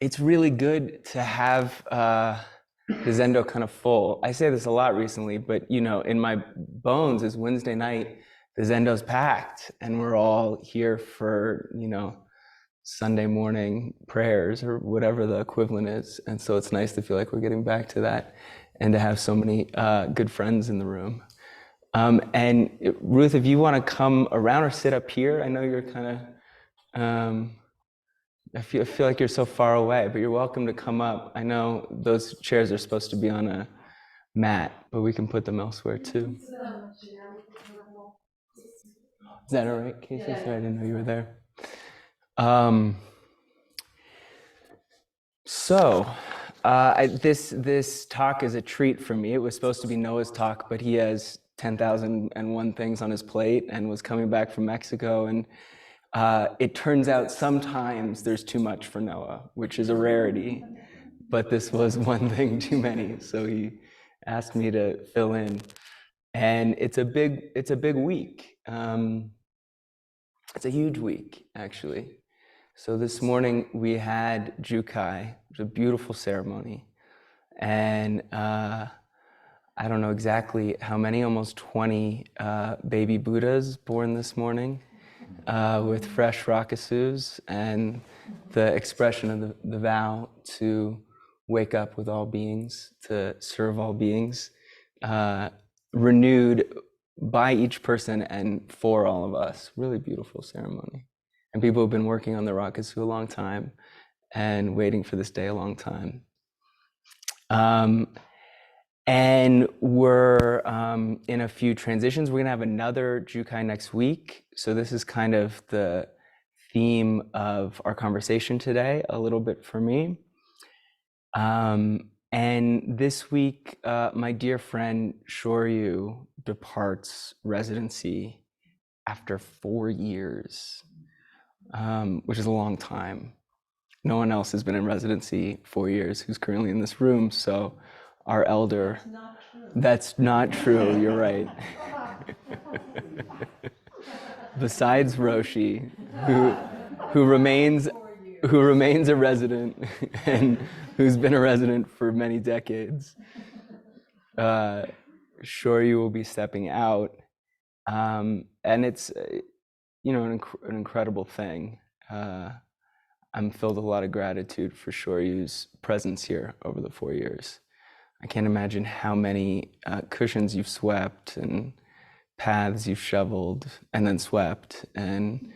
It's really good to have the Zendo kind of full. I say this a lot recently, but you know, in my bones is Wednesday night, the Zendo's packed, and we're all here for, you know, Sunday morning prayers or whatever the equivalent is. And so it's nice to feel like we're getting back to that and to have so many good friends in the room. And Ruth, if you want to come around or sit up here, I know you're kind of, I feel like you're so far away, but you're welcome to come up. I know those chairs are supposed to be on a mat, but we can put them elsewhere too. Is that all right, Casey? Sorry, I didn't know you were there. This talk is a treat for me. It was supposed to be Noah's talk, but he has 10,001 things on his plate and was coming back from Mexico. And it turns out sometimes there's too much for Noah, which is a rarity. But this was one thing too many, so he asked me to fill in. And it's a big week. It's a huge week, actually. So this morning we had Jukai. It was a beautiful ceremony. And I don't know exactly how many, almost 20 baby Buddhas born this morning with fresh rakusus and the expression of the vow to wake up with all beings, to serve all beings, renewed by each person and for all of us. Really beautiful ceremony. And people have been working on the rakusu a long time and waiting for this day a long time. And we're in a few transitions. We're gonna have another Jukai next week. So this is kind of the theme of our conversation today, a little bit for me. And this week, my dear friend Shoryu departs residency after 4 years, which is a long time. No one else has been in residency 4 years who's currently in this room, so our elder. That's not true, you're right. Besides Roshi, who remains a resident and who's been a resident for many decades. Shoryu will be stepping out, and it's you know, an incredible thing. I'm filled with a lot of gratitude for Shoryu's presence here over the 4 years. I can't imagine how many cushions you've swept and paths you've shoveled and then swept and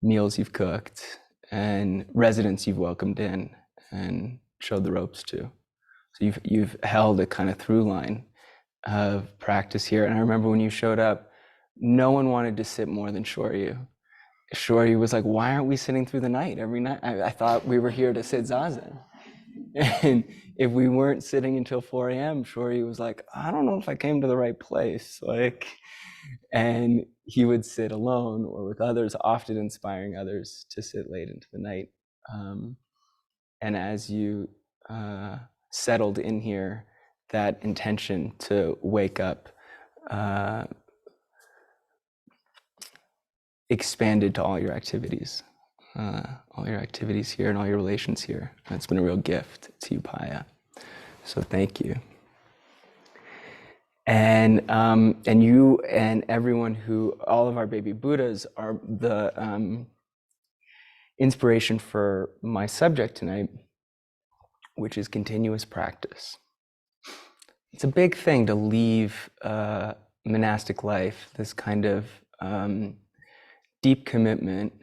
meals you've cooked and residents you've welcomed in and showed the ropes to. So you've held a kind of through line of practice here. And I remember when you showed up, no one wanted to sit more than Shoryu. Shoryu was like, why aren't we sitting through the night every night? I thought we were here to sit zazen. And if we weren't sitting until 4 a.m., Shoryu was like, I don't know if I came to the right place. And he would sit alone or with others, often inspiring others to sit late into the night. And as you settled in here, that intention to wake up expanded to all your activities here and all your relations here. And it's been a real gift to Upaya. So thank you. And you and everyone all of our baby Buddhas are the inspiration for my subject tonight, which is continuous practice. It's a big thing to leave monastic life, this kind of deep commitment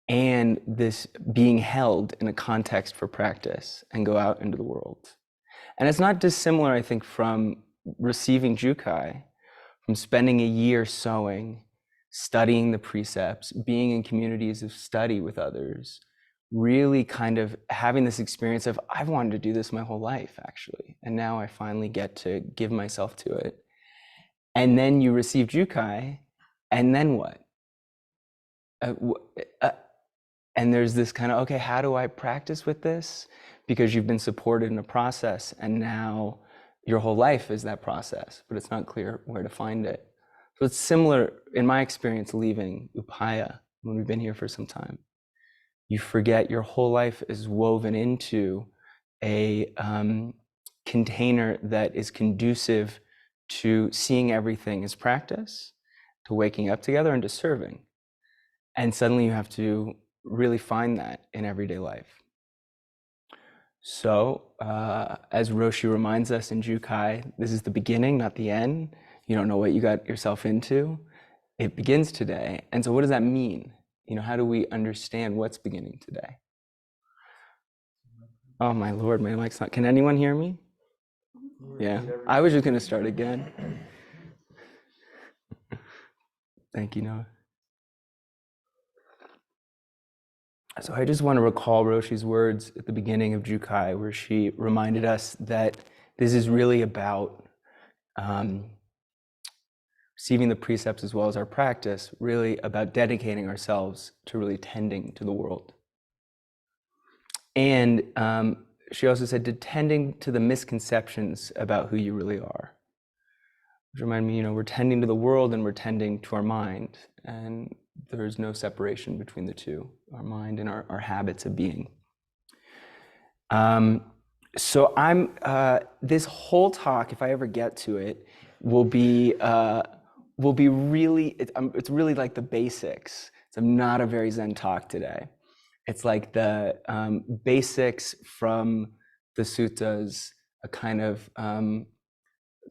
and this being held in a context for practice and go out into the world. And it's not dissimilar, I think, from receiving Jukai, from spending a year sewing, studying the precepts, being in communities of study with others, really kind of having this experience of, I've wanted to do this my whole life, actually. And now I finally get to give myself to it. And then you receive Jukai, and then what? And there's this kind of, okay, how do I practice with this? Because you've been supported in a process, and now your whole life is that process, but it's not clear where to find it. So it's similar, in my experience, leaving Upaya when we've been here for some time. You forget your whole life is woven into a container that is conducive to seeing everything as practice, to waking up together, and to serving. And suddenly you have to really find that in everyday life. So, as Roshi reminds us in Jukai, this is the beginning, not the end. You don't know what you got yourself into. It begins today. And so what does that mean? How do we understand what's beginning today? Oh my Lord, my mic's not, can anyone hear me? Yeah, I was just gonna start again. Thank you, Noah. So I just want to recall Roshi's words at the beginning of Jukai, where she reminded us that this is really about receiving the precepts as well as our practice, really about dedicating ourselves to really tending to the world. And she also said to tending to the misconceptions about who you really are. Which reminded me, we're tending to the world and we're tending to our mind. And there's no separation between the two, our mind and our habits of being. So this whole talk, if I ever get to it, will be really, it's really like the basics. It's not a very Zen talk today. It's like the basics from the suttas, a kind of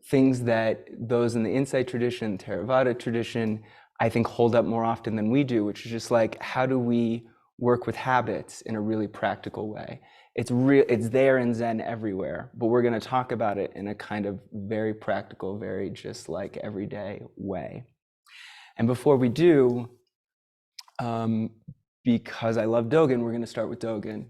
things that those in the insight tradition, Theravada tradition, I think hold up more often than we do, which is just like, how do we work with habits in a really practical way? It's there in Zen everywhere, but we're going to talk about it in a kind of very practical, very just like everyday way. And before we do, because I love Dogen, we're going to start with Dogen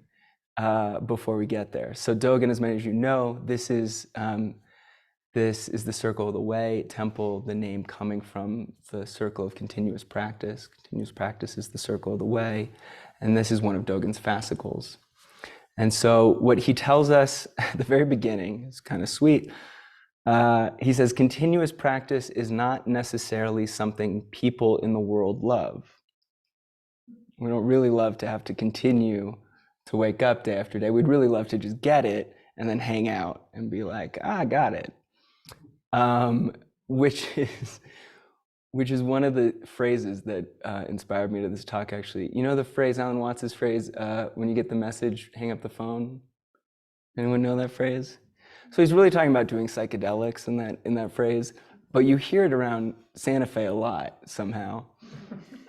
before we get there. So Dogen, as many as you know, this is the Circle of the Way temple, the name coming from the circle of continuous practice. Continuous practice is the Circle of the Way, and this is one of Dogen's fascicles. And so what he tells us at the very beginning is kind of sweet. He says, continuous practice is not necessarily something people in the world love. We don't really love to have to continue to wake up day after day. We'd really love to just get it and then hang out and be like, I got it. Which is one of the phrases that inspired me to this talk, actually. You know the phrase, Alan Watts' phrase, when you get the message, hang up the phone? Anyone know that phrase? So he's really talking about doing psychedelics in that phrase, but you hear it around Santa Fe a lot somehow.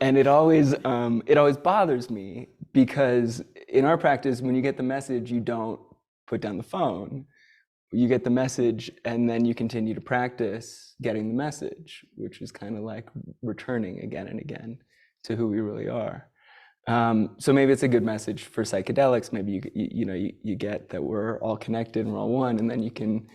And it always bothers me, because in our practice, when you get the message, you don't put down the phone. You get the message and then you continue to practice getting the message, which is kind of like returning again and again to who we really are. So maybe it's a good message for psychedelics. Maybe you get that we're all connected and we're all one, and then you can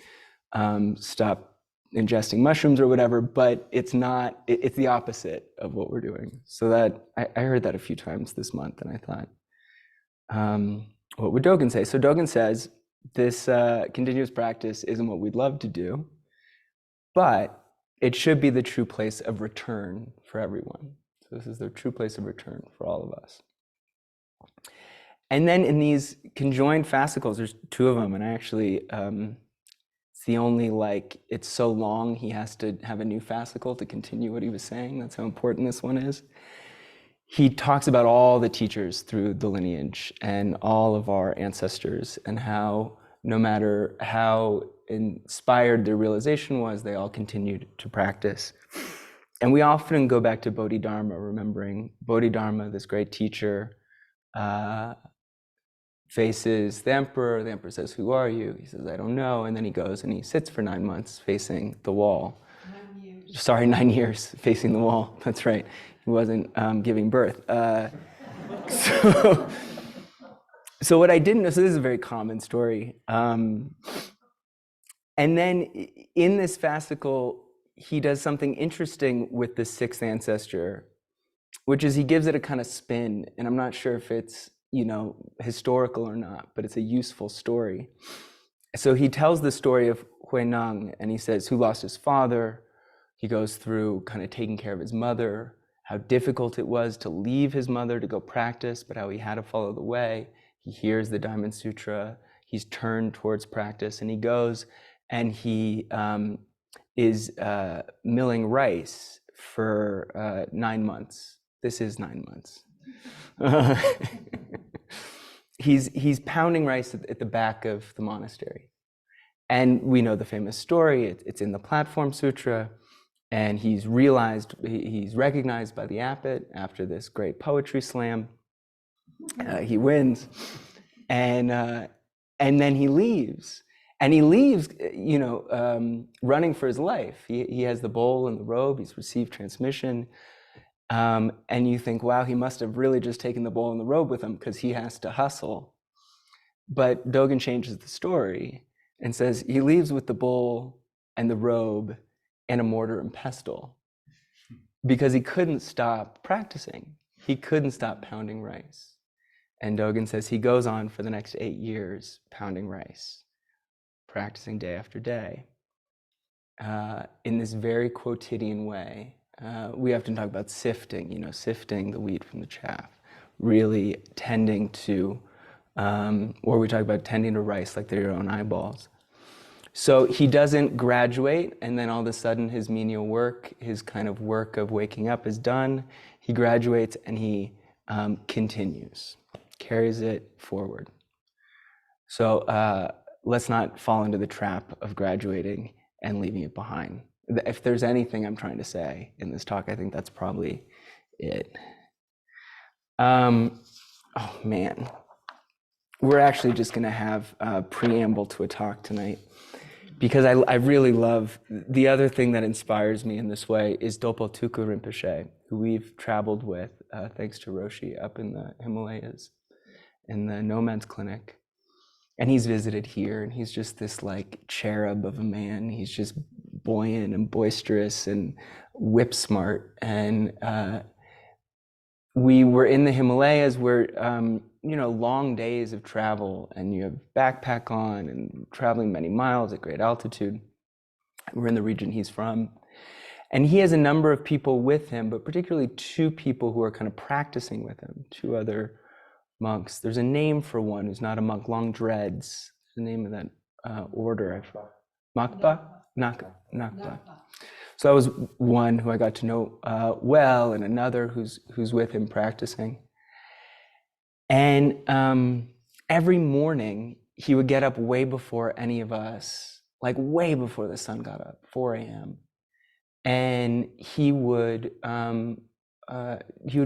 stop ingesting mushrooms or whatever, but it's not, it's the opposite of what we're doing. So that, I heard that a few times this month, and I thought, what would Dogen say? So Dogen says, this continuous practice isn't what we'd love to do, but it should be the true place of return for everyone. So this is the true place of return for all of us. And then in these conjoined fascicles, there's two of them, and I actually, it's the only, it's so long, he has to have a new fascicle to continue what he was saying. That's how important this one is. He talks about all the teachers through the lineage and all of our ancestors, and how no matter how inspired their realization was, they all continued to practice. And we often go back to Bodhidharma, remembering Bodhidharma, this great teacher, faces the emperor. The emperor says, "Who are you?" He says, "I don't know." And then he goes and he sits for 9 months facing the wall. 9 years. Sorry, 9 years facing the wall. That's right. He wasn't giving birth. So what I didn't know, so this is a very common story. And then in this fascicle, he does something interesting with the sixth ancestor, which is he gives it a kind of spin. And I'm not sure if it's, historical or not, but it's a useful story. So he tells the story of Huineng, and he says, who lost his father. He goes through kind of taking care of his mother, how difficult it was to leave his mother to go practice, but how he had to follow the way. He hears the Diamond Sutra, he's turned towards practice, and he goes and he is milling rice for 9 months. This is 9 months. He's pounding rice at the back of the monastery. And we know the famous story, it's in the Platform Sutra, and he's recognized by the abbot after this great poetry slam. He wins, and then he leaves. And he leaves, running for his life. He has the bowl and the robe, he's received transmission. And you think, wow, he must have really just taken the bowl and the robe with him because he has to hustle. But Dogen changes the story and says he leaves with the bowl and the robe and a mortar and pestle because he couldn't stop practicing. He couldn't stop pounding rice. And Dogen says he goes on for the next 8 years pounding rice, practicing day after day in this very quotidian way. We often talk about sifting, sifting the wheat from the chaff, really tending to, or we talk about tending to rice like they're your own eyeballs. So he doesn't graduate and then all of a sudden his menial work, his kind of work of waking up is done. He graduates and he continues, carries it forward. So let's not fall into the trap of graduating and leaving it behind. If there's anything I'm trying to say in this talk, I think that's probably it. Oh man, we're actually just gonna have a preamble to a talk tonight because I really love, the other thing that inspires me in this way is Dopo Tuku Rinpoche, who we've traveled with, thanks to Roshi, up in the Himalayas, in the Nomads Clinic. And he's visited here, and he's just this like cherub of a man. He's just buoyant and boisterous and whip smart. And we were in the Himalayas where, long days of travel, and you have backpack on and traveling many miles at great altitude. We're in the region he's from. And he has a number of people with him, but particularly 2 people who are kind of practicing with him, 2 other monks. There's a name for one who's not a monk, long dreads. The name of that order. Makpa? Nakpa. So that was one who I got to know well, and another who's with him practicing. And every morning he would get up way before any of us, like way before the sun got up, 4 a.m. And he would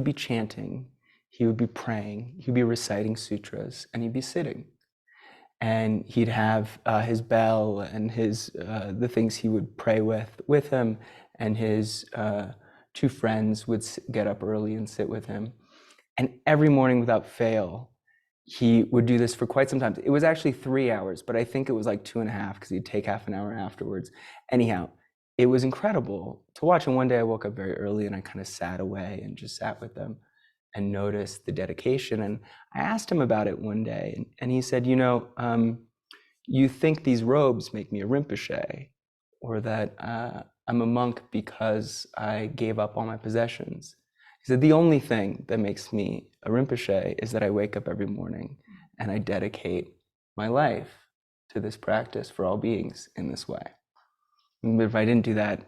be chanting. He would be praying, he'd be reciting sutras, and he'd be sitting. And he'd have his bell and his the things he would pray with him, and his 2 friends would get up early and sit with him. And every morning without fail, he would do this for quite some time. It was actually 3 hours, but I think it was like 2.5 because he'd take half an hour afterwards. Anyhow, it was incredible to watch. And one day I woke up very early and I kind of sat away and just sat with them and noticed the dedication. And I asked him about it one day, and he said, you think these robes make me a Rinpoche, or that I'm a monk because I gave up all my possessions. He said, the only thing that makes me a Rinpoche is that I wake up every morning and I dedicate my life to this practice for all beings in this way. But if I didn't do that,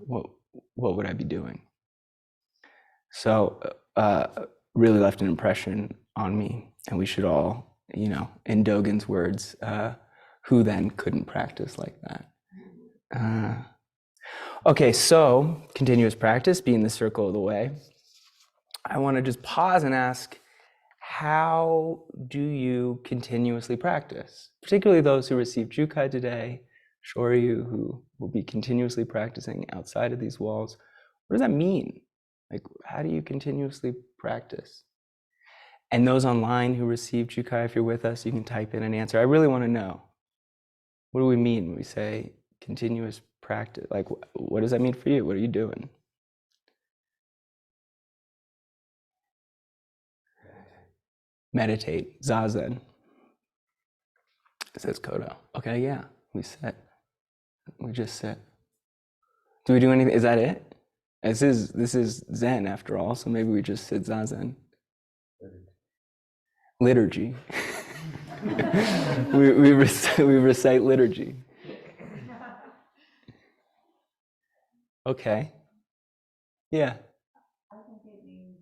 what would I be doing? So really left an impression on me, and we should all, in Dogen's words, who then couldn't practice like that? Okay, so continuous practice being the circle of the way. I want to just pause and ask, how do you continuously practice? Particularly those who receive Jukai today, Shoryu, who will be continuously practicing outside of these walls. What does that mean? Like, how do you continuously practice? And those online who receive Jukai, if you're with us, you can type in an answer. I really want to know. What do we mean when we say continuous practice? Like, what does that mean for you? What are you doing? Meditate, zazen. It says Kodo. Okay, yeah, we sit. We just sit. Do we do anything? Is that it? This is Zen after all, so maybe we just said Zazen. Liturgy. we recite liturgy. Okay. Yeah. I think it means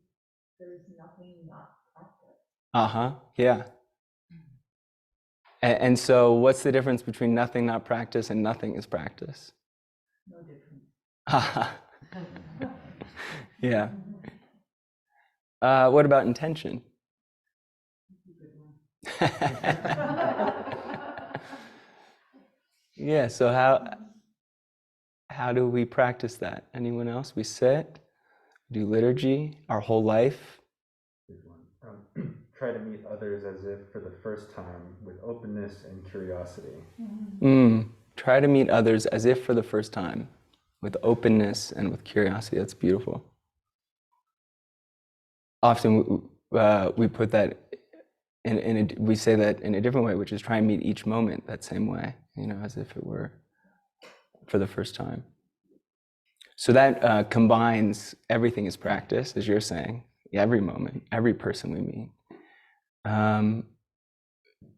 there's nothing not practiced. Uh-huh. Yeah. And so what's the difference between nothing not practice and nothing is practice? No difference. Yeah. What about intention? Yeah, so how do we practice that? Anyone else? We sit, do liturgy our whole life. Good one. Try to meet others as if for the first time with openness and curiosity. Try to meet others as if for the first time with openness and with curiosity. That's beautiful. Often we put that we say that in a different way, which is try and meet each moment that same way, as if it were for the first time. So that combines everything is practice, as you're saying, every moment, every person we meet. And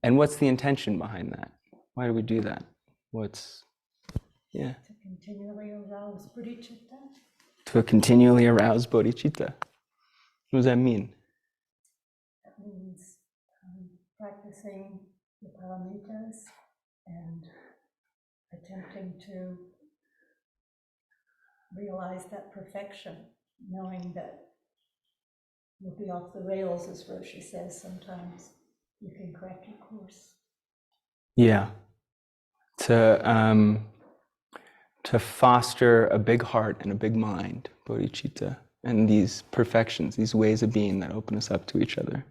what's the intention behind that? Why do we do that? To continually arouse bodhicitta. To continually arouse bodhicitta. What does that mean? That means practicing the paramitas and attempting to realize that perfection, knowing that you'll be off the rails, as Roshi says sometimes. You can correct your course. Yeah. To foster a big heart and a big mind, bodhicitta, and these perfections, these ways of being that open us up to each other.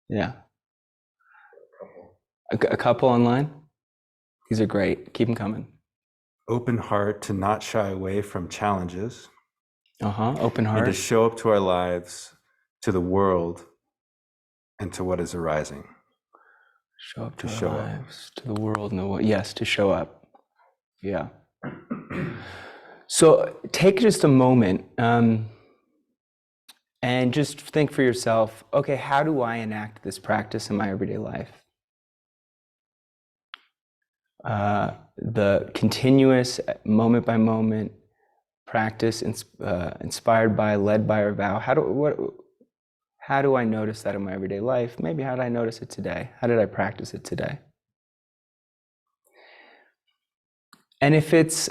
Yeah. A couple online? These are great. Keep them coming. Open heart to not shy away from challenges. Open heart. And to show up to our lives, to the world, and to what is arising. Show up to our lives, to the world, and the world. Yes, to show up. Yeah. So take just a moment and just think for yourself, okay, how do I enact this practice in my everyday life? The continuous, moment by moment practice inspired by, led by our vow. How do I notice that in my everyday life? Maybe how did I notice it today? How did I practice it today? And if it's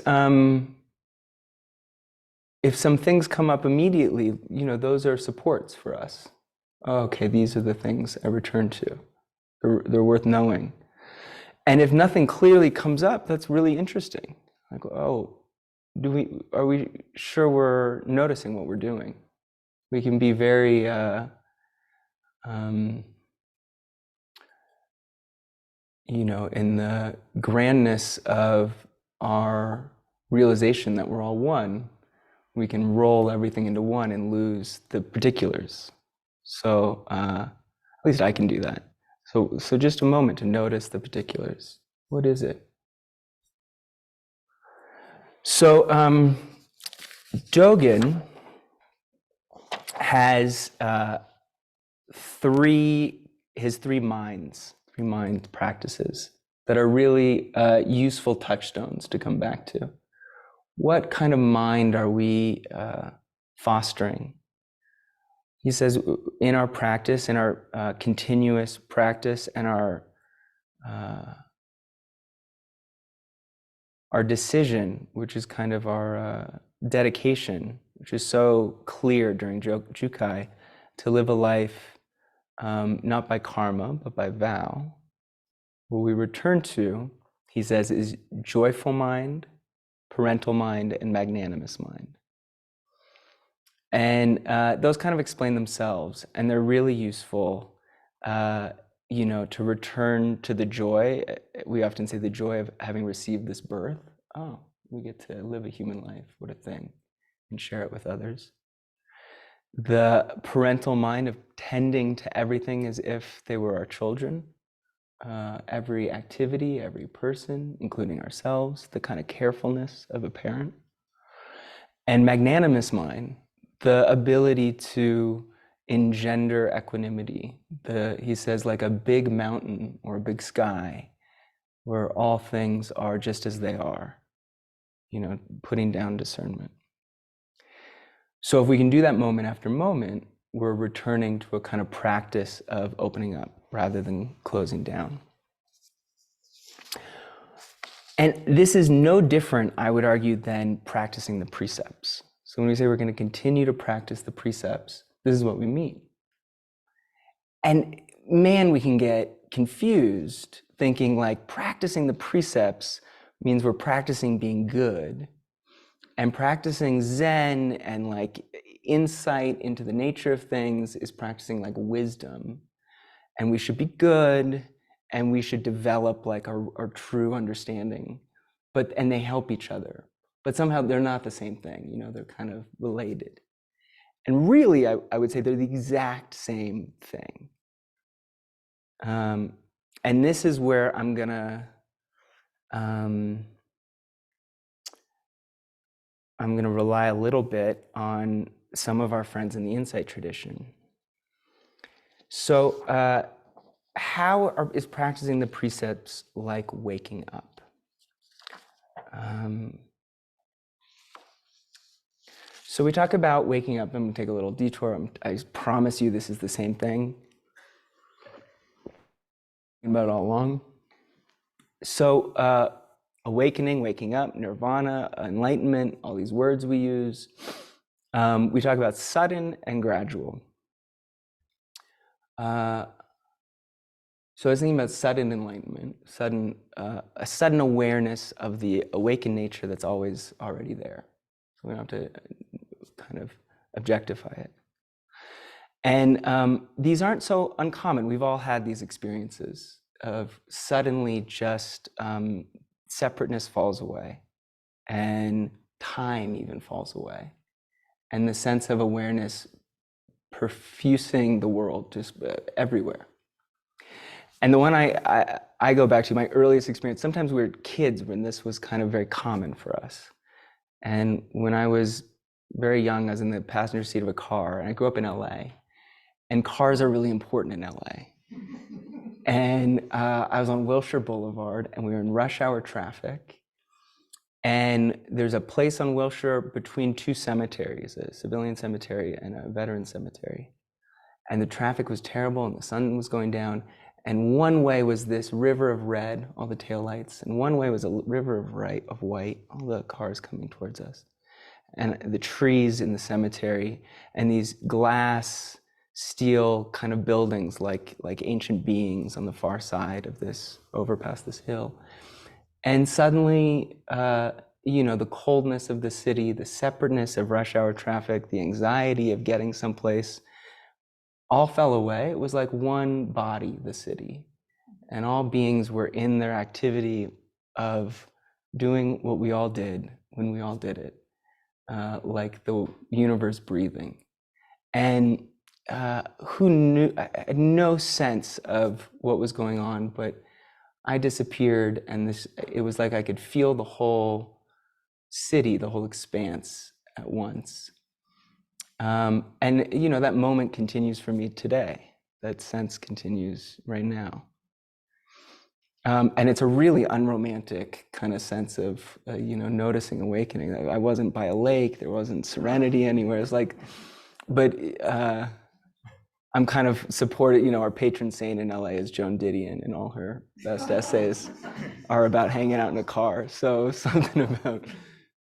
if some things come up immediately, those are supports for us. Okay, these are the things I return to. They're worth knowing. And if nothing clearly comes up, that's really interesting. Like, oh, are we sure we're noticing what we're doing? We can be very in the grandness of our realization that we're all one, we can roll everything into one and lose the particulars. So at least I can do that. So just a moment to notice the particulars. What is it? So Dogen has his three mind practices that are really useful touchstones to come back to. What kind of mind are we fostering? He says in our practice, in our continuous practice, and our decision, which is kind of our dedication, which is so clear during Jukai, to live a life not by karma, but by vow. What we return to, he says, is joyful mind, parental mind, and magnanimous mind. And those kind of explain themselves, and they're really useful, to return to the joy. We often say the joy of having received this birth. Oh, we get to live a human life. What a thing. And share it with others. The parental mind of tending to everything as if they were our children. Every activity, every person, including ourselves, the kind of carefulness of a parent. And magnanimous mind, the ability to engender equanimity. He says, like a big mountain or a big sky, where all things are just as they are, putting down discernment. So if we can do that moment after moment, we're returning to a kind of practice of opening up rather than closing down. And this is no different, I would argue, than practicing the precepts. So when we say we're going to continue to practice the precepts, this is what we mean. And man, we can get confused thinking like practicing the precepts means we're practicing being good, and practicing Zen and like insight into the nature of things is practicing like wisdom, and we should be good and we should develop like our true understanding, and they help each other, but somehow they're not the same thing, they're kind of related. And really, I would say they're the exact same thing. And this is where I'm gonna rely a little bit on some of our friends in the insight tradition. So how is practicing the precepts like waking up? So we talk about waking up. I'm going to take a little detour. I promise you this is the same thing. About it all along. So awakening, waking up, nirvana, enlightenment, all these words we use. We talk about sudden and gradual. So I was thinking about sudden enlightenment, a sudden awareness of the awakened nature that's always already there. So we don't have to kind of objectify it. And these aren't so uncommon. We've all had these experiences of suddenly just separateness falls away, and time even falls away, and the sense of awareness perfusing the world just everywhere. And the one I go back to, my earliest experience, sometimes we were kids when this was kind of very common for us. And when I was very young, I was in the passenger seat of a car, and I grew up in LA, and cars are really important in LA. And I was on Wilshire Boulevard, and we were in rush hour traffic. And there's a place on Wilshire between two cemeteries, a civilian cemetery and a veteran cemetery. And the traffic was terrible, and the sun was going down. And one way was this river of red, all the taillights, and one way was a river of white, all the cars coming towards us. And the trees in the cemetery, and these glass, steel kind of buildings like ancient beings on the far side of this, over past this hill. And suddenly, the coldness of the city, the separateness of rush hour traffic, the anxiety of getting someplace, all fell away. It was like one body, the city. And all beings were in their activity of doing what we all did when we all did it, like the universe breathing. And who knew? I had no sense of what was going on, but I disappeared, and it was like I could feel the whole city, the whole expanse at once. And that moment continues for me today. That sense continues right now. And it's a really unromantic kind of sense of, noticing awakening. I wasn't by a lake, there wasn't serenity anywhere. It's like, but I'm kind of supported, our patron saint in LA is Joan Didion, and all her best essays are about hanging out in a car. So something about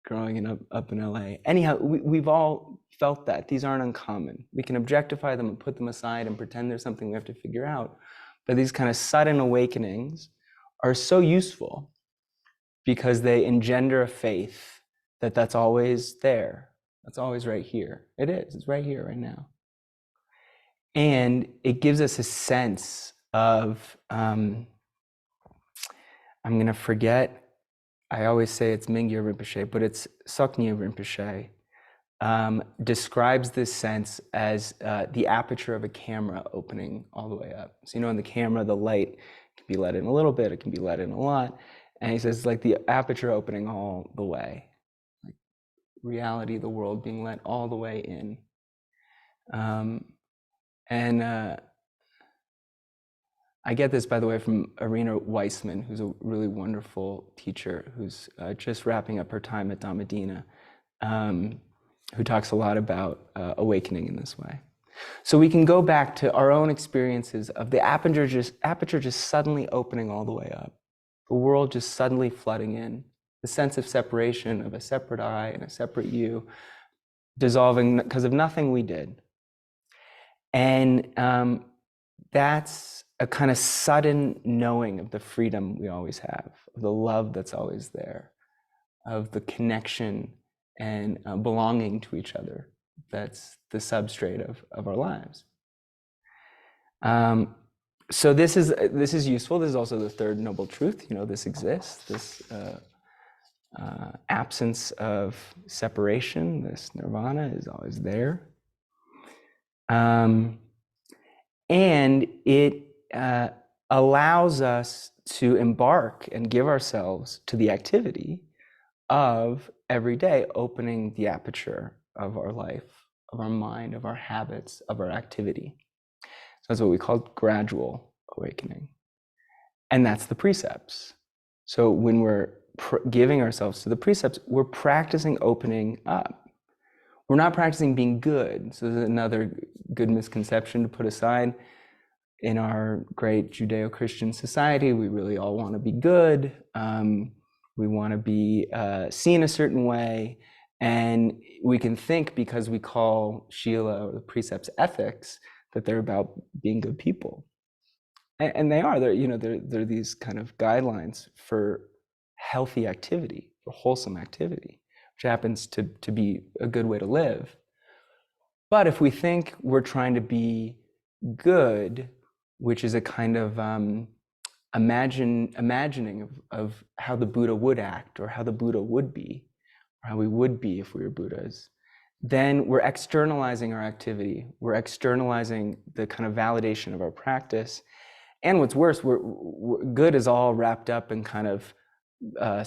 growing up in LA. Anyhow, we've all felt that. These aren't uncommon. We can objectify them and put them aside and pretend there's something we have to figure out. But these kind of sudden awakenings are so useful because they engender a faith that's always there. That's always right here. It is. It's right here, right now. And it gives us a sense of, I'm going to forget, I always say it's Mingyur Rinpoche, but it's Soknya Rinpoche, describes this sense as the aperture of a camera opening all the way up. So, in the camera, the light can be let in a little bit, it can be let in a lot. And he says it's like the aperture opening all the way. Like reality of the world being let all the way in. And I get this, by the way, from Irina Weissman, who's a really wonderful teacher who's just wrapping up her time at Dhammadina, who talks a lot about awakening in this way. So we can go back to our own experiences of the aperture just suddenly opening all the way up, the world just suddenly flooding in, the sense of separation of a separate I and a separate you, dissolving because of nothing we did. And that's a kind of sudden knowing of the freedom we always have, of the love that's always there, of the connection and belonging to each other. That's the substrate of our lives. So this is useful. This is also the third noble truth. This exists. This absence of separation, this nirvana, is always there. And it allows us to embark and give ourselves to the activity of every day opening the aperture of our life, of our mind, of our habits, of our activity. So that's what we call gradual awakening. And that's the precepts. So when we're giving ourselves to the precepts, we're practicing opening up. We're not practicing being good. So this is another good misconception to put aside. In our great Judeo-Christian society, we really all want to be good. We want to be seen a certain way. And we can think, because we call Shila or the precepts ethics, that they're about being good people. And they are. They're these kind of guidelines for healthy activity, for wholesome activity, which happens to be a good way to live. But if we think we're trying to be good, which is a kind of imagining of how the Buddha would act, or how the Buddha would be, or how we would be if we were Buddhas, then we're externalizing our activity. We're externalizing the kind of validation of our practice. And what's worse, we're good is all wrapped up in kind of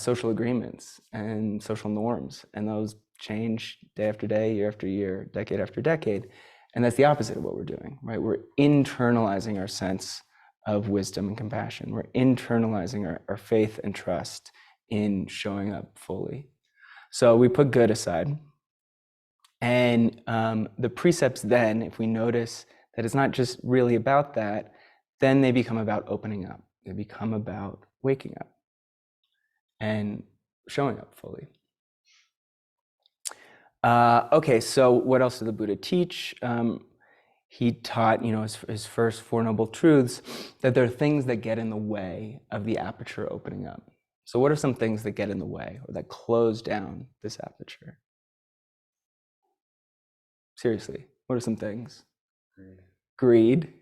social agreements and social norms. And those change day after day, year after year, decade after decade. And that's the opposite of what we're doing, right? We're internalizing our sense of wisdom and compassion. We're internalizing our faith and trust in showing up fully. So we put good aside. And the precepts then, if we notice that it's not just really about that, then they become about opening up. They become about waking up and showing up fully. Okay, so what else did the Buddha teach? He taught, his first Four Noble Truths, that there are things that get in the way of the aperture opening up. So what are some things that get in the way, or that close down this aperture? Seriously, what are some things? Greed.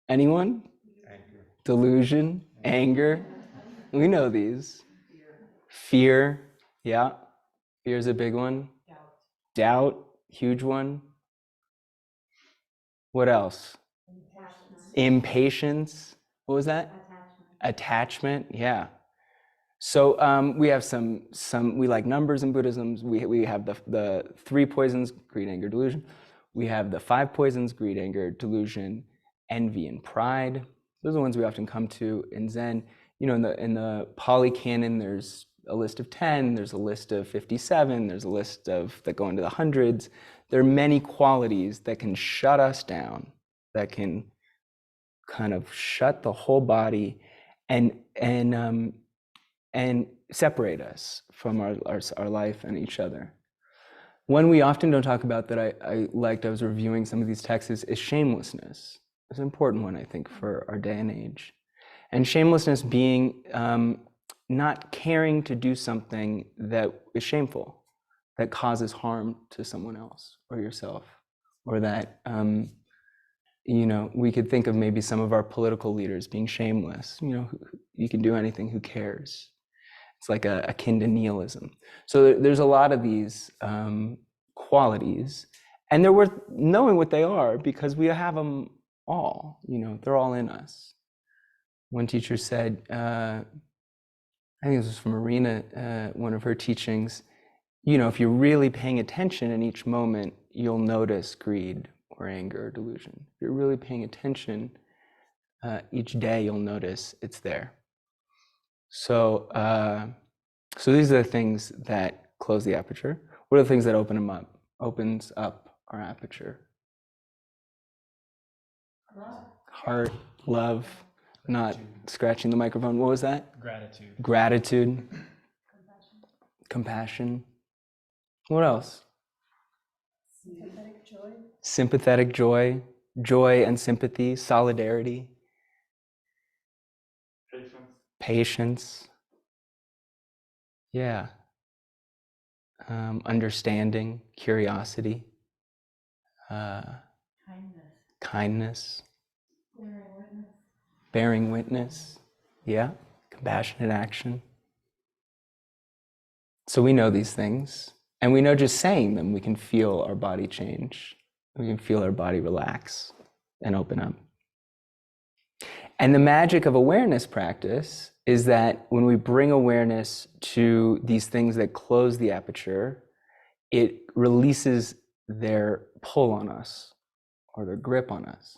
Anyone? Anger. Delusion, anger. We know these. Fear. Yeah. Fear is a big one. Doubt, huge one. What else? Impatience. What was that? Attachment. Yeah. So we have some. We like numbers in Buddhism. We have the 3 poisons: greed, anger, delusion. We have the 5 poisons: greed, anger, delusion, envy, and pride. Those are the ones we often come to in Zen. In the Pali Canon, there's a list of 10. There's a list of 57. There's a list that go into the hundreds. There are many qualities that can shut us down, that can kind of shut the whole body and separate us from our life and each other. One we often don't talk about that I liked, I was reviewing some of these texts, is shamelessness. It's an important one, I think, for our day and age. And shamelessness being not caring to do something that is shameful, that causes harm to someone else or yourself, or that, we could think of maybe some of our political leaders being shameless. You can do anything, who cares? It's like akin to nihilism. So there's a lot of these qualities, and they're worth knowing what they are, because we have them all. They're all in us. One teacher said, I think this was from Marina, one of her teachings, if you're really paying attention in each moment, you'll notice greed or anger or delusion. If you're really paying attention, each day you'll notice it's there. So these are the things that close the aperture. What are the things that opens up our aperture? Heart, love, not scratching the microphone. What was that? Gratitude. Compassion. What else? Sympathetic joy. Joy and sympathy. Solidarity. Patience. Yeah. Understanding. Curiosity. Kindness. Bearing witness. Yeah. Compassionate action. So we know these things, and we know just saying them, we can feel our body change. We can feel our body relax and open up. And the magic of awareness practice is that when we bring awareness to these things that close the aperture, it releases their pull on us or their grip on us.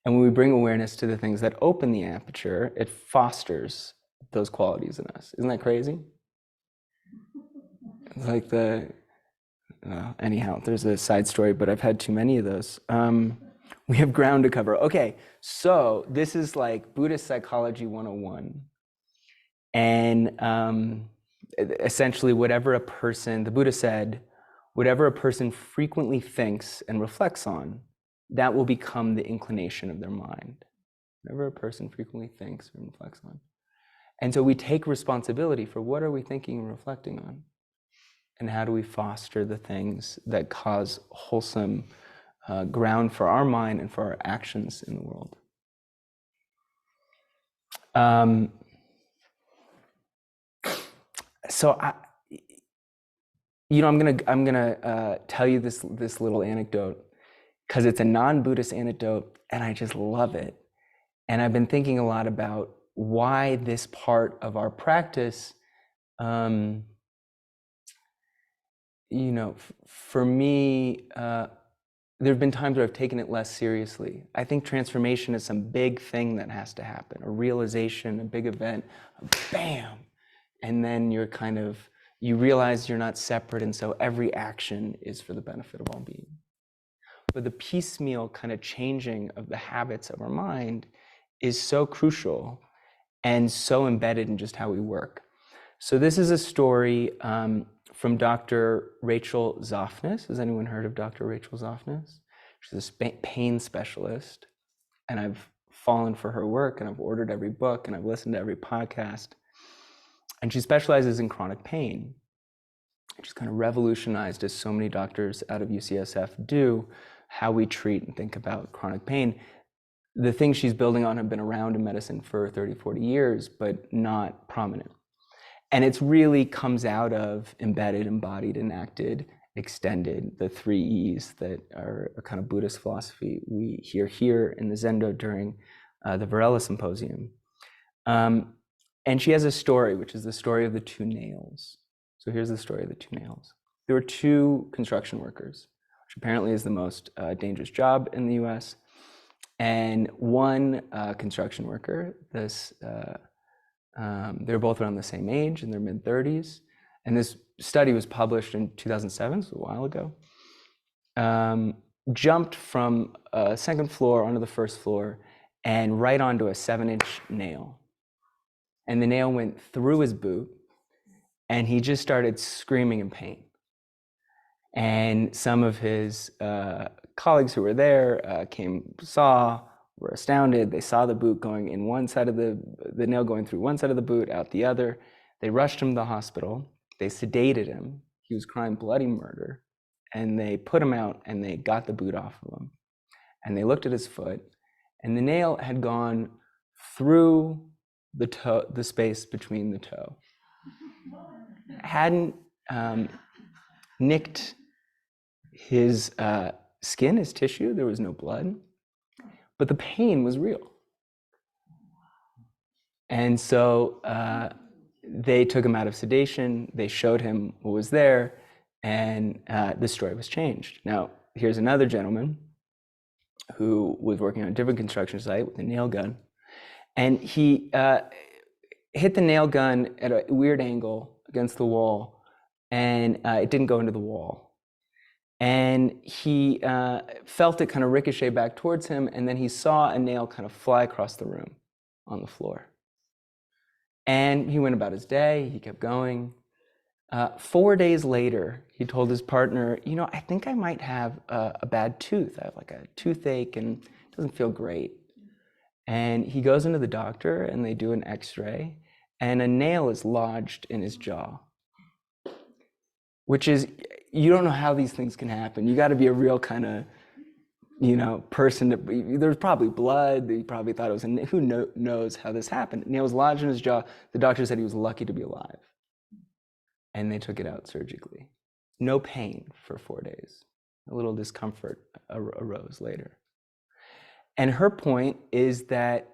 And when we bring awareness to the things that open the aperture, it fosters those qualities in us. Isn't that crazy? It's like anyhow, there's a side story, but I've had too many of those. We have ground to cover. Okay, so this is like Buddhist Psychology 101. And essentially whatever a person, the Buddha said, whatever a person frequently thinks and reflects on, that will become the inclination of their mind. Whatever a person frequently thinks and reflects on. And so we take responsibility for what are we thinking and reflecting on? And how do we foster the things that cause wholesome ground for our mind and for our actions in the world? So I'm gonna tell you this little anecdote because it's a non-Buddhist anecdote, and I just love it. And I've been thinking a lot about why this part of our practice, for me, there have been times where I've taken it less seriously. I think transformation is some big thing that has to happen, a realization, a big event, bam, and then you realize you're not separate, and so every action is for the benefit of all beings. But the piecemeal kind of changing of the habits of our mind is so crucial and so embedded in just how we work. So this is a story from Dr. Rachel Zoffness. Has anyone heard of Dr. Rachel Zoffness? She's a pain specialist, and I've fallen for her work, and I've ordered every book, and I've listened to every podcast. And she specializes in chronic pain. She's kind of revolutionized, as so many doctors out of UCSF do, how we treat and think about chronic pain. The things she's building on have been around in medicine for 30, 40 years, but not prominent. And it's really comes out of embedded, embodied, enacted, extended, the 3 E's that are a kind of Buddhist philosophy we hear here in the Zendo during the Varela Symposium. And she has a story, which is the story of the 2 nails. So here's the story of the 2 nails. There were 2 construction workers, which apparently is the most dangerous job in the US. And one construction worker, they were both around the same age, in their mid-30s. And this study was published in 2007, so a while ago. Jumped from a 2nd floor onto the 1st floor and right onto a 7-inch nail. And the nail went through his boot, and he just started screaming in pain. And some of his colleagues who were there were astounded. They saw the boot going in one side of the nail going through one side of the boot, out the other. They rushed him to the hospital. They sedated him. He was crying bloody murder. And they put him out, and they got the boot off of him. And they looked at his foot, and the nail had gone through the space between the toe. Hadn't nicked his skin, his tissue. There was no blood, but the pain was real. And so they took him out of sedation, they showed him what was there, and the story was changed. Now, here's another gentleman who was working on a different construction site with a nail gun, and he hit the nail gun at a weird angle against the wall, and it didn't go into the wall. And he felt it kind of ricochet back towards him, and then he saw a nail kind of fly across the room on the floor. And he went about his day, he kept going. 4 days later, he told his partner, you know, I think I might have a bad tooth. I have like a toothache and it doesn't feel great. And he goes into the doctor and they do an x-ray and a nail is lodged in his jaw. Which is, you don't know how these things can happen. You got to be a real kind of, you know, person. There's probably blood. He probably thought it was, who knows how this happened. Nail was lodged in his jaw. The doctor said he was lucky to be alive. And they took it out surgically. No pain for 4 days. A little discomfort arose later. And her point is that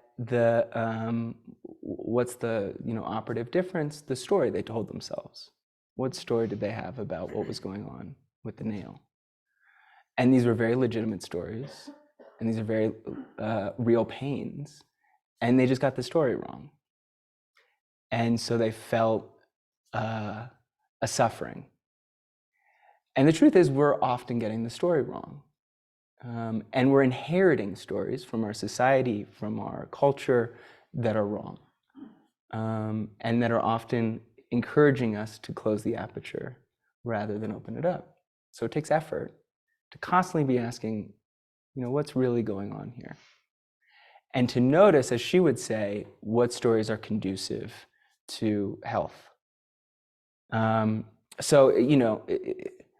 what's the operative difference? The story they told themselves. What story did they have about what was going on with the nail? And these were very legitimate stories, and these are very real pains, and they just got the story wrong. And so they felt a suffering. And the truth is, we're often getting the story wrong. And we're inheriting stories from our society, from our culture, that are wrong, and that are often encouraging us to close the aperture rather than open it up. So it takes effort to constantly be asking, what's really going on here? And to notice, as she would say, what stories are conducive to health.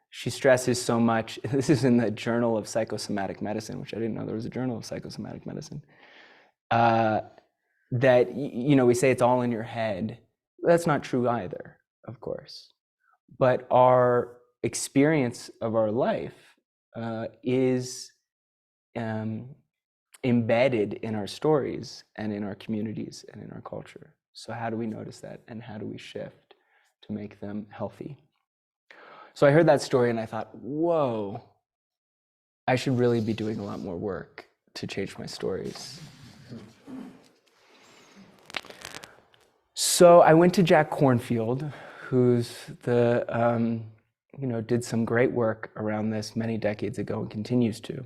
She stresses so much, this is in the Journal of Psychosomatic Medicine, which I didn't know there was a Journal of Psychosomatic Medicine, that, we say it's all in your head. That's not true either, of course. But our experience of our life is embedded in our stories and in our communities and in our culture. So how do we notice that, and how do we shift to make them healthy? So I heard that story and I thought, whoa, I should really be doing a lot more work to change my stories. So I went to Jack Kornfield, who's did some great work around this many decades ago and continues to.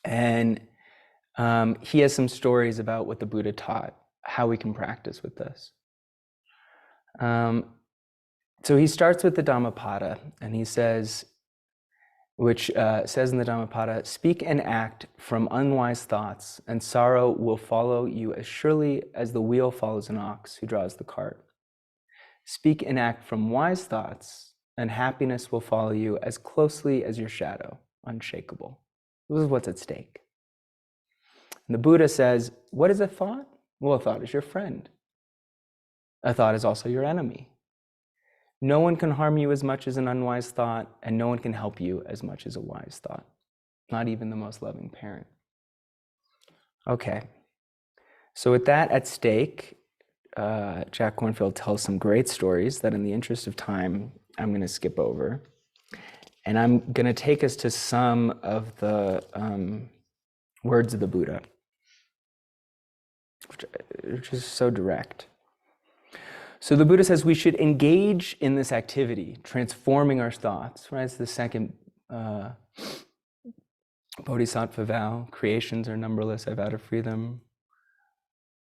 And he has some stories about what the Buddha taught, how we can practice with this. So he starts with the Dhammapada, and he says, which says in the Dhammapada, speak and act from unwise thoughts, and sorrow will follow you as surely as the wheel follows an ox who draws the cart. Speak and act from wise thoughts, and happiness will follow you as closely as your shadow, unshakable. This is what's at stake. And the Buddha says, what is a thought? Well, a thought is your friend. A thought is also your enemy. No one can harm you as much as an unwise thought, and no one can help you as much as a wise thought. Not even the most loving parent. Okay, so with that at stake, Jack Kornfield tells some great stories that in the interest of time, I'm going to skip over. And I'm going to take us to some of the words of the Buddha, which is so direct. So the Buddha says we should engage in this activity, transforming our thoughts, right? It's the second Bodhisattva vow. Creations are numberless, I vow to free them.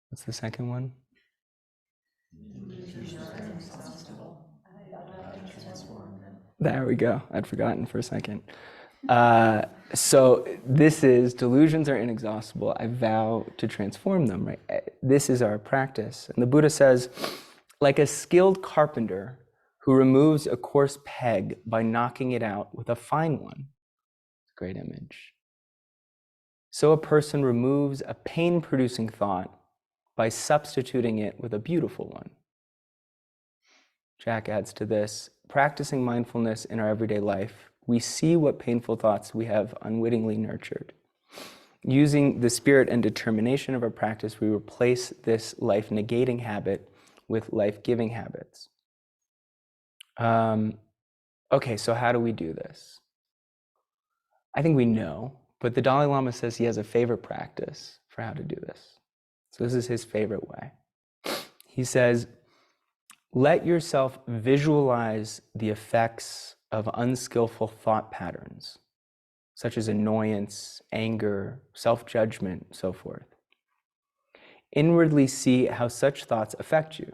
What's the second one? There we go. I'd forgotten for a second. So this is, delusions are inexhaustible. I vow to transform them, right? This is our practice. And the Buddha says, like a skilled carpenter who removes a coarse peg by knocking it out with a fine one. Great image. So a person removes a pain-producing thought by substituting it with a beautiful one. Jack adds to this, practicing mindfulness in our everyday life, we see what painful thoughts we have unwittingly nurtured. Using the spirit and determination of our practice, we replace this life-negating habit with life-giving habits. Okay, so how do we do this? I think we know, but the Dalai Lama says he has a favorite practice for how to do this. So this is his favorite way. He says, let yourself visualize the effects of unskillful thought patterns, such as annoyance, anger, self-judgment, so forth. Inwardly see how such thoughts affect you.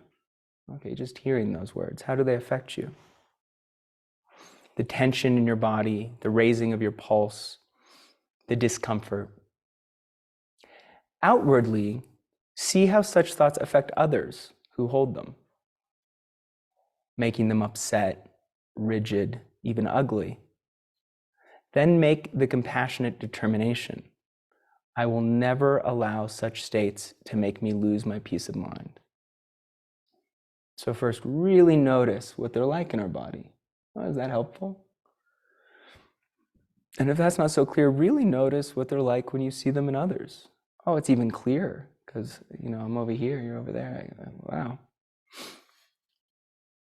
Okay, just hearing those words, how do they affect you? The tension in your body, the raising of your pulse, the discomfort. Outwardly, see how such thoughts affect others who hold them, making them upset, rigid, even ugly. Then make the compassionate determination. I will never allow such states to make me lose my peace of mind. So first, really notice what they're like in our body. Oh, is that helpful? And if that's not so clear, really notice what they're like when you see them in others. Oh, it's even clearer because, I'm over here, you're over there. Wow.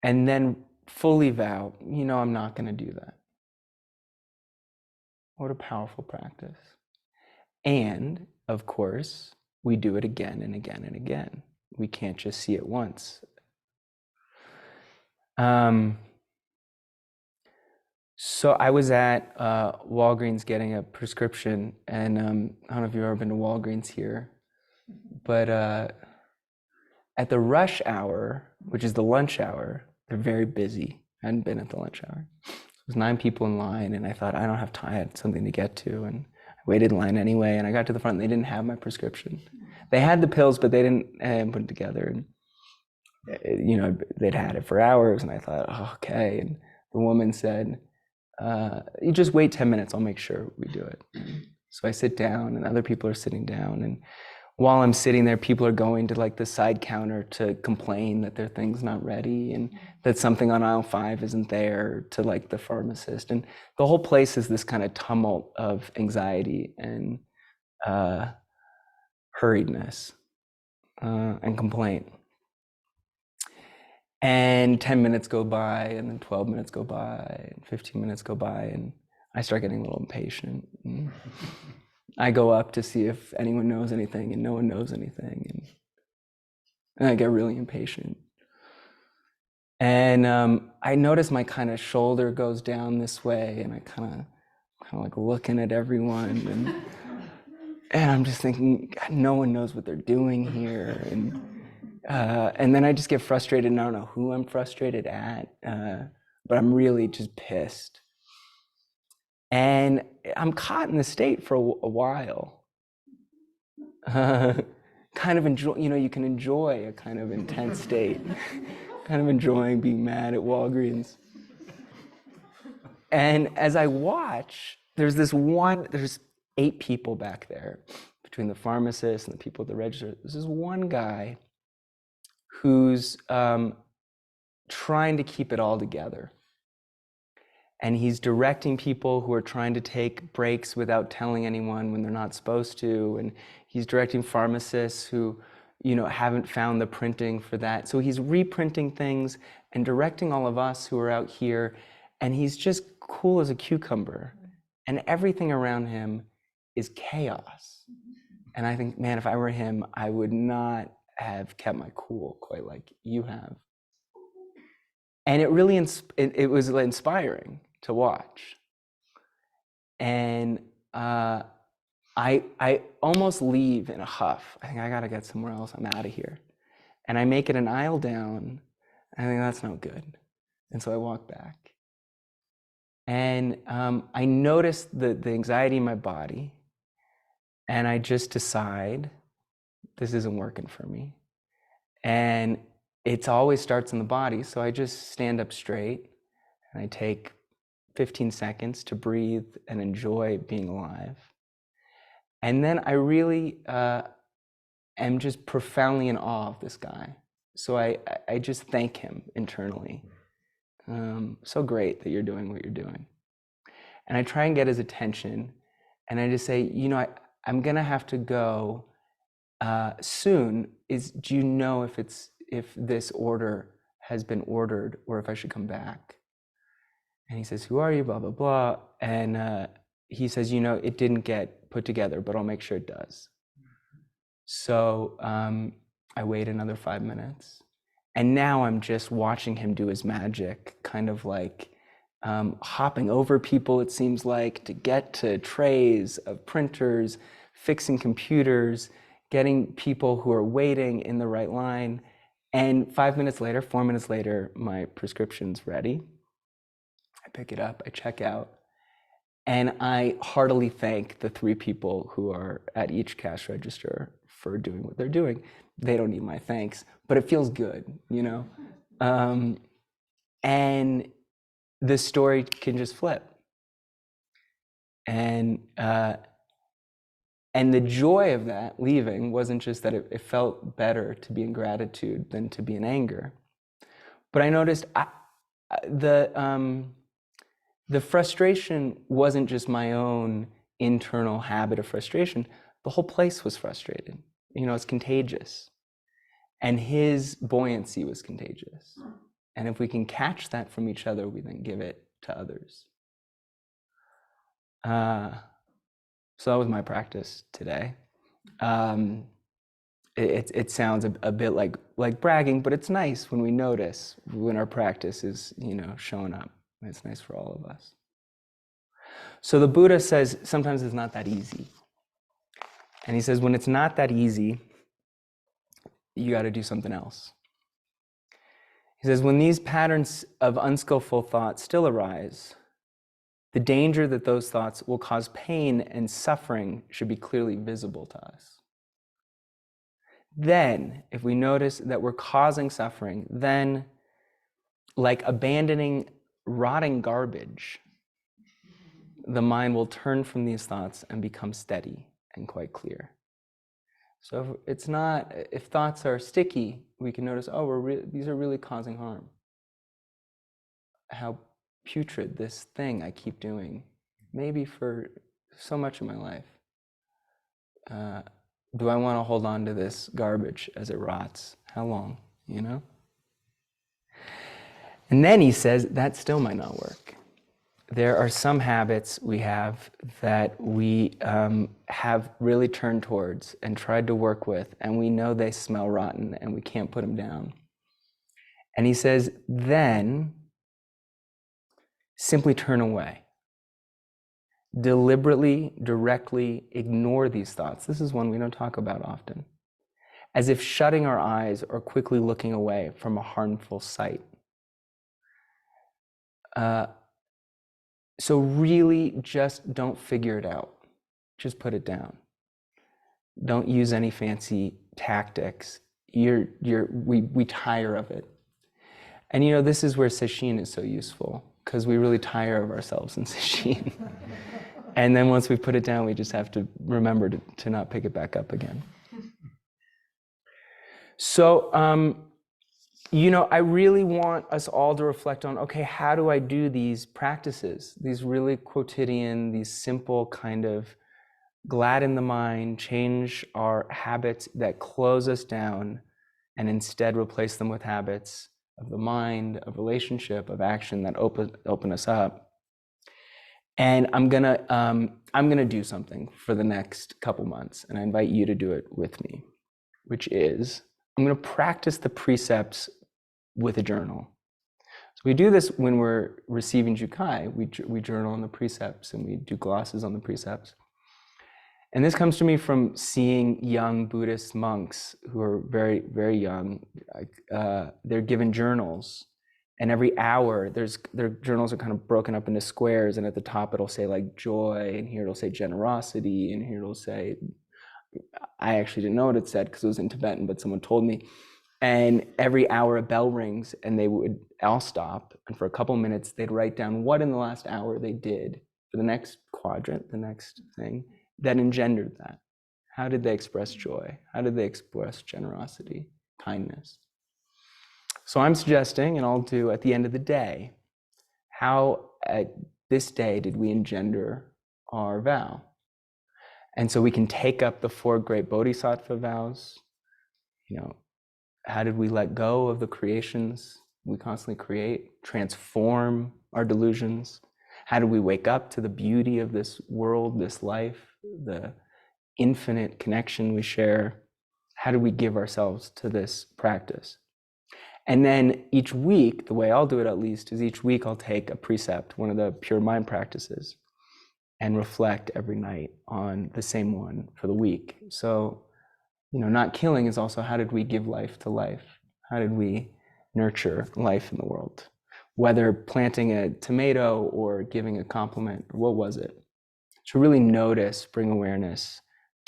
And then fully vow, I'm not going to do that. What a powerful practice. And, of course, we do it again and again and again. We can't just see it once. So I was at Walgreens getting a prescription, and I don't know if you've ever been to Walgreens here, but at the rush hour, which is the lunch hour, they're very busy. I hadn't been at the lunch hour. There was 9 people in line, and I thought, I don't have time, I had something to get to, and I waited in line anyway, and I got to the front, and they didn't have my prescription. They had the pills, but they didn't put it together, and they'd had it for hours, and I thought, oh, okay, and the woman said, you just wait 10 minutes, I'll make sure we do it. So I sit down, and other people are sitting down, and while I'm sitting there, people are going to like the side counter to complain that their thing's not ready and that something on aisle 5 isn't there to like the pharmacist. And the whole place is this kind of tumult of anxiety and hurriedness and complaint. And 10 minutes go by, and then 12 minutes go by, and 15 minutes go by, and I start getting a little impatient. And I go up to see if anyone knows anything, and no one knows anything. And I get really impatient. And I notice my kind of shoulder goes down this way, and I kind of like looking at everyone, and I'm just thinking, God, no one knows what they're doing here. And then I just get frustrated, and I don't know who I'm frustrated at, but I'm really just pissed. And I'm caught in this state for a while. Kind of enjoy, you can enjoy a kind of intense state. Kind of enjoying being mad at Walgreens. And as I watch, there's 8 people back there, between the pharmacist and the people at the register. There's this one guy who's trying to keep it all together. And he's directing people who are trying to take breaks without telling anyone when they're not supposed to. And he's directing pharmacists who, haven't found the printing for that. So he's reprinting things and directing all of us who are out here. And he's just cool as a cucumber. And everything around him is chaos. And I think, man, if I were him, I would not have kept my cool quite like you have. And it really, it was inspiring to watch. And I almost leave in a huff. I think I gotta get somewhere else, I'm out of here. And I make it an aisle down, and I think that's no good. And so I walk back. And I notice the anxiety in my body, and I just decide, this isn't working for me. And it always starts in the body, so I just stand up straight, and I take 15 seconds to breathe and enjoy being alive. And then I really am just profoundly in awe of this guy. So I just thank him internally. So great that you're doing what you're doing. And I try and get his attention, and I just say, I'm gonna have to go soon. Do you know if if this order has been ordered or if I should come back. And he says, who are you, blah, blah, blah. And he says, it didn't get put together, but I'll make sure it does. So I wait another 5 minutes. And now I'm just watching him do his magic, kind of like hopping over people, it seems like, to get to trays of printers, fixing computers, getting people who are waiting in the right line. And 4 minutes later, my prescription's ready. I pick it up, I check out, and I heartily thank the 3 people who are at each cash register for doing what they're doing. They don't need my thanks, but it feels good, and the story can just flip. And the joy of that leaving wasn't just that it felt better to be in gratitude than to be in anger, but I noticed the frustration wasn't just my own internal habit of frustration. The whole place was frustrated. It's contagious. And his buoyancy was contagious. And if we can catch that from each other, we then give it to others. So that was my practice today. It sounds a bit like bragging, but it's nice when we notice when our practice is, showing up. It's nice for all of us. So the Buddha says sometimes it's not that easy. And he says when it's not that easy, you got to do something else. He says when these patterns of unskillful thought still arise, the danger that those thoughts will cause pain and suffering should be clearly visible to us. Then, if we notice that we're causing suffering, then, like abandoning rotting garbage, the mind will turn from these thoughts and become steady and quite clear. So if thoughts are sticky, we can notice, these are really causing harm. How putrid this thing I keep doing, maybe for so much of my life. Do I want to hold on to this garbage as it rots? How long, And then he says, that still might not work. There are some habits we have that we have really turned towards and tried to work with, and we know they smell rotten and we can't put them down. And he says, then simply turn away. Deliberately, directly ignore these thoughts. This is one we don't talk about often. As if shutting our eyes or quickly looking away from a harmful sight. So really just don't figure it out. Just put it down. Don't use any fancy tactics. We tire of it. And this is where sesshin is so useful, because we really tire of ourselves in sesshin. And then once we put it down, we just have to remember to not pick it back up again. So, I really want us all to reflect on, okay, how do I do these practices? These really quotidian, these simple kind of gladden the mind, change our habits that close us down, and instead replace them with habits of the mind, of relationship, of action that open us up. And I'm gonna do something for the next couple months, and I invite you to do it with me, which is I'm gonna practice the precepts with a journal. So we do this when we're receiving Jukai. We journal on the precepts and we do glosses on the precepts. And this comes to me from seeing young Buddhist monks who are very, very young. They're given journals, and every hour their journals are kind of broken up into squares, and at the top it'll say like joy, and here it'll say generosity, and here it'll say, I actually didn't know what it said because it was in Tibetan, but someone told me. And every hour a bell rings and they would all stop, and for a couple minutes they'd write down what in the last hour they did for the next quadrant, the next thing that engendered that. How did they express joy? How did they express generosity, kindness? So I'm suggesting, and I'll do at the end of the day, how at this day did we engender our vow? And so we can take up the 4 great bodhisattva vows, How did we let go of the creations we constantly create, transform our delusions? How do we wake up to the beauty of this world, this life, the infinite connection we share? How do we give ourselves to this practice? And then each week, the way I'll do it at least, is each week I'll take a precept, one of the pure mind practices, and reflect every night on the same one for the week. So, not killing is also, how did we give life to life? How did we nurture life in the world? Whether planting a tomato or giving a compliment, or what was it? To really notice, bring awareness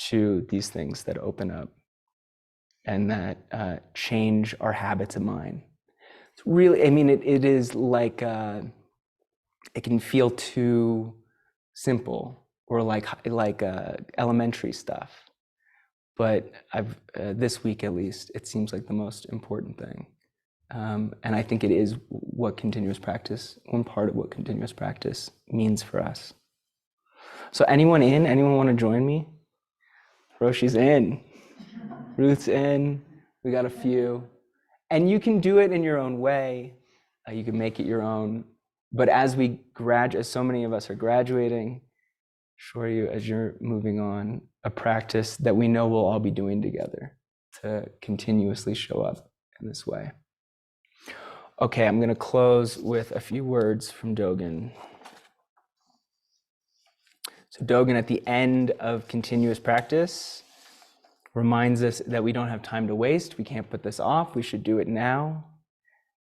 to these things that open up and that change our habits of mind. It's really, it is like, it can feel too simple or like elementary stuff. But this week at least, it seems like the most important thing. And I think it is what continuous practice, one part of what continuous practice means for us. So anyone want to join me? Roshi's in. Ruth's in. We got a few. And you can do it in your own way. You can make it your own. But as so many of us are graduating, assure you, as you're moving on, a practice that we know we'll all be doing together to continuously show up in this way. Okay, I'm going to close with a few words from Dogen. So Dogen, at the end of continuous practice, reminds us that we don't have time to waste. We can't put this off. We should do it now.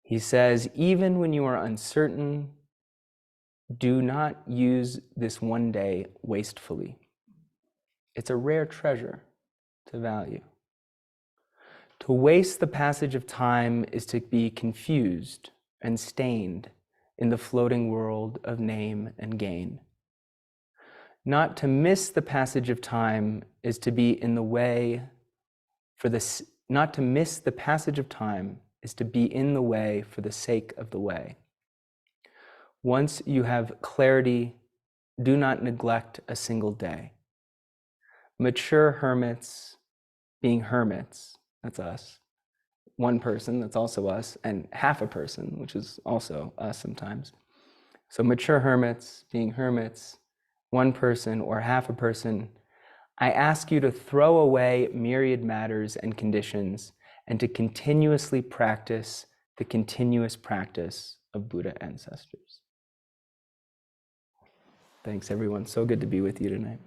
He says, even when you are uncertain, do not use this one day wastefully. It's a rare treasure to value. To waste the passage of time is to be confused and stained in the floating world of name and gain. Not to miss the passage of time is to be in the way for this. Not to miss the passage of time is to be in the way for the sake of the way. Once you have clarity, do not neglect a single day. Mature hermits, being hermits, that's us. One person, that's also us, and half a person, which is also us sometimes. So mature hermits, being hermits, one person or half a person, I ask you to throw away myriad matters and conditions and to continuously practice the continuous practice of Buddha ancestors. Thanks, everyone. So good to be with you tonight.